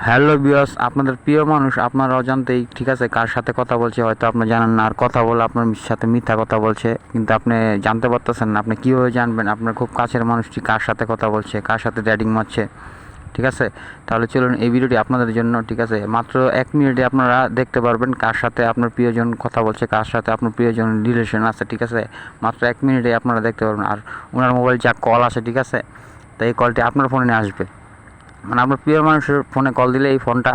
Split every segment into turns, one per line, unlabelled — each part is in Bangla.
হ্যালো বিয়স, আপনাদের প্রিয় মানুষ আপনার অজান্তেই ঠিক আছে কার সাথে কথা বলছে হয়তো আপনি জানেন না, আর কথা বলে আপনার সাথে মিথ্যা কথা বলছে, কিন্তু আপনি জানতে পারতেছেন না। আপনি কীভাবে জানবেন আপনার খুব কাছের মানুষটি কার সাথে কথা বলছে, কার সাথে ড্যাটিং মারছে? ঠিক আছে, তাহলে চলুন এই ভিডিওটি আপনাদের জন্য। ঠিক আছে, মাত্র 1 মিনিটে আপনারা দেখতে পারবেন কার সাথে আপনার প্রিয়জন কথা বলছে, কার সাথে আপনার প্রিয়জন রিলেশন আছে। ঠিক আছে, মাত্র 1 মিনিটে আপনারা দেখতে পারবেন। আর ওনার মোবাইল যা কল আসে, ঠিক আছে, তো এই কলটি আপনার ফোনে আসবে। মানে আপনার প্রিয় মানুষের ফোনে কল দিলে এই ফোনটা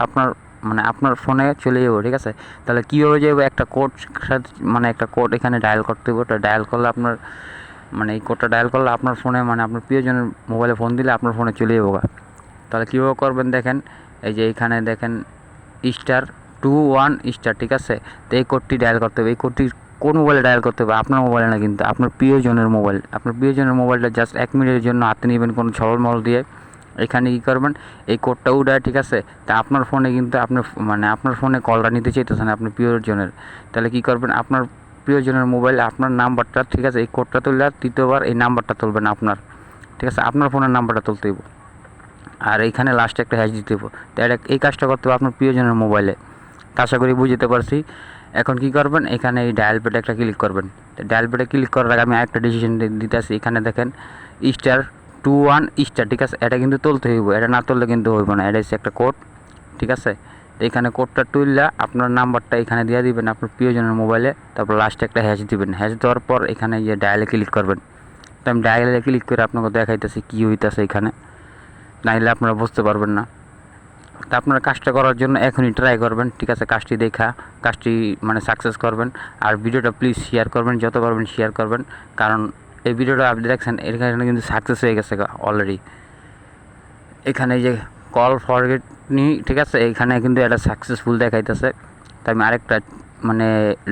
আপনার ফোনে চলে যাবে। ঠিক আছে, তাহলে কীভাবে যাবে? একটা কোড সাথে, একটা কোড এখানে ডায়াল করতে হবে। ওটা ডায়াল করলে আপনার এই কোডটা ডায়াল করলে আপনার ফোনে আপনার প্রিয়জনের মোবাইলে ফোন দিলে আপনার ফোনে চলে যাবে। তাহলে কীভাবে করবেন দেখেন, এই যে এইখানে দেখেন *21*, ঠিক আছে, তো এই কোডটি ডায়াল করতে হবে। এই কোডটি কোন মোবাইলে ডায়াল করতে হবে? আপনার মোবাইলে না, কিন্তু আপনার প্রিয়জনের মোবাইল। আপনার প্রিয়জনের মোবাইলটা জাস্ট 1 মিনিটের জন্য হাতে নেবেন কোনো ছলমল দিয়ে। এখানে কী করবেন, এই কোডটা উঠায়, ঠিক আছে, তা আপনার ফোনে কিন্তু আপনার ফোনে কলটা নিতে চাইতেছেন আপনার প্রিয়জনের। তাহলে কী করবেন, আপনার প্রিয়জনের মোবাইল আপনার নাম্বারটা, ঠিক আছে, এই কোডটা তুললে তৃতীয়বার এই নাম্বারটা তুলবেন আপনার। ঠিক আছে, আপনার ফোনের নাম্বারটা তুলতে হইব, আর এইখানে লাস্টে একটা হ্যাশ দিতে হইব। তো এই কাজটা করতে হবে আপনার প্রিয়জনের মোবাইলে। তা আশা করি বুঝতে পারছি। এখন কী করবেন, এখানে এই ডায়াল প্যাডে একটা ক্লিক করবেন। তো ডায়াল প্যাডে ক্লিক করার আগে আমি আরেকটা ডিসিশন দিতে আসি। এখানে দেখেন *21*, ঠিক আছে, এটা কিন্তু তুলতে হইব, এটা না তুললে কিন্তু হইব না। এটা হচ্ছে একটা কোড, ঠিক আছে। তো এখানে কোডটা তুললে আপনার নাম্বারটা এখানে দিয়ে দিবেন আপনার প্রিয়জনের মোবাইলে, তারপর লাস্টে একটা হ্যাশ দিবেন। হ্যাশ দেওয়ার পর এখানে যে ডায়ালে ক্লিক করবেন। তো আমি ডায়ালে ক্লিক করে আপনাকে দেখাইতেছি কী হইতেছে এখানে, নাইলে আপনারা বুঝতে পারবেন না। তা আপনারা কাজটা করার জন্য এখনই ট্রাই করবেন। ঠিক আছে, কাজটি সাকসেস করবেন। আর ভিডিওটা প্লিজ শেয়ার করবেন, যত পারবেন শেয়ার করবেন, কারণ এই ভিডিওটা আপনি দেখছেন এখানে কিন্তু সাকসেস হয়ে গেছে অলরেডি। এখানে যে কল ফরগেট নি, ঠিক আছে, এখানে কিন্তু এটা সাকসেসফুল দেখাইতেছে। তাই আমি আরেকটা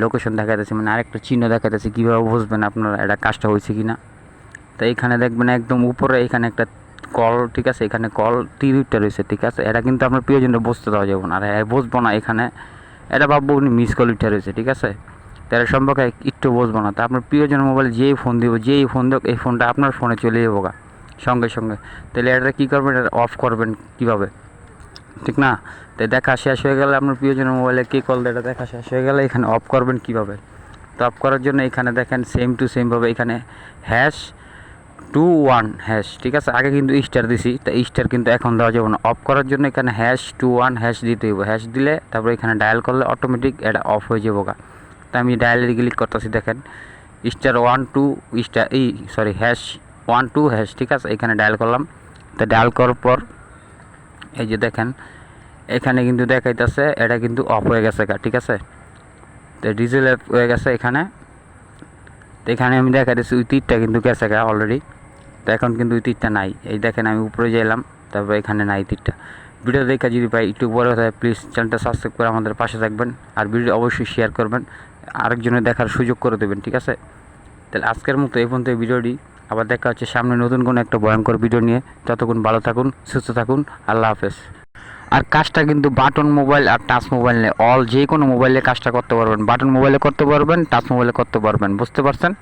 লোকেশন দেখাইতেছি, আরেকটা চিহ্ন দেখাইতেছি, কীভাবে বুঝবেন আপনারা এটা কাজটা হয়েছে কি না। তো এইখানে দেখবেন একদম উপরে এখানে একটা কল, ঠিক আছে, এখানে কল তীরটা রয়েছে, ঠিক আছে। এটা কিন্তু আপনার প্রিয়জনটা বুঝতে দেওয়া যাবে না, আর বুঝবো না এখানে, এটা ভাববো উনি মিস কল উঠে রয়েছে, ঠিক আছে। তার সম্পর্কে একটু বুঝবো না। তা আপনার প্রিয়জনের মোবাইল যেই ফোন দিব, যেই ফোন দেখ, এই ফোনটা আপনার ফোনে চলে যাবো সঙ্গে সঙ্গে। তাহলে এটা কী করবেন, এটা অফ করবেন কীভাবে, ঠিক না? তো দেখা শেষ হয়ে গেলে আপনার প্রিয়জনের মোবাইলে কে কল দেয়, এটা দেখা শেষ হয়ে গেলে এখানে অফ করবেন কীভাবে। তো অফ করার জন্য এখানে দেখেন সেম টু সেমভাবে এখানে #21#, ঠিক আছে। আগে কিন্তু স্টার দিছি, তা স্টার কিন্তু এখন দেওয়া যাবে না। অফ করার জন্য এখানে #21# দিতে হইব। হ্যাশ দিলে তারপরে এখানে ডায়াল করলে অটোমেটিক এটা অফ হয়ে যাবো। তা আমি ডায়ালে ক্লিক করতেছি, দেখেন *12#, ঠিক আছে, এখানে ডায়াল করলাম। তো ডায়াল করার পর এই যে দেখেন এখানে কিন্তু দেখাইতেছে এটা কিন্তু অফ হয়ে গেছে, ঠিক আছে। তো ডিজেল হয়ে গেছে এখানে। তো এখানে আমি দেখাইতেছি ওই তীরটা কিন্তু গেছে অলরেডি। তো এখন কিন্তু ওই তীরটা নাই। এই দেখেন আমি উপরে যাইলাম, তারপর এখানে নাই তীরটা। ভিডিও দেখা যদি পাই একটু বড় হয়, প্লিজ চ্যানেলটা সাবস্ক্রাইব করে আমাদের পাশে থাকবেন, আর ভিডিও অবশ্যই শেয়ার করবেন, আরেকজনের দেখার সুযোগ করে দেবেন, ঠিক আছে। তাহলে আজকের মতো এই পর্যন্ত ভিডিওটি, আবার দেখা হচ্ছে সামনে নতুন কোনো একটা ভয়ঙ্কর ভিডিও নিয়ে। ততক্ষণ ভালো থাকুন, সুস্থ থাকুন, আল্লাহ হাফেজ। আর কাজটা কিন্তু বাটন মোবাইল আর টাচ মোবাইল নিয়ে যে কোনো মোবাইলে কাজটা করতে পারবেন। বাটন মোবাইলে করতে পারবেন, টাচ মোবাইলে করতে পারবেন, বুঝতে পারছেন?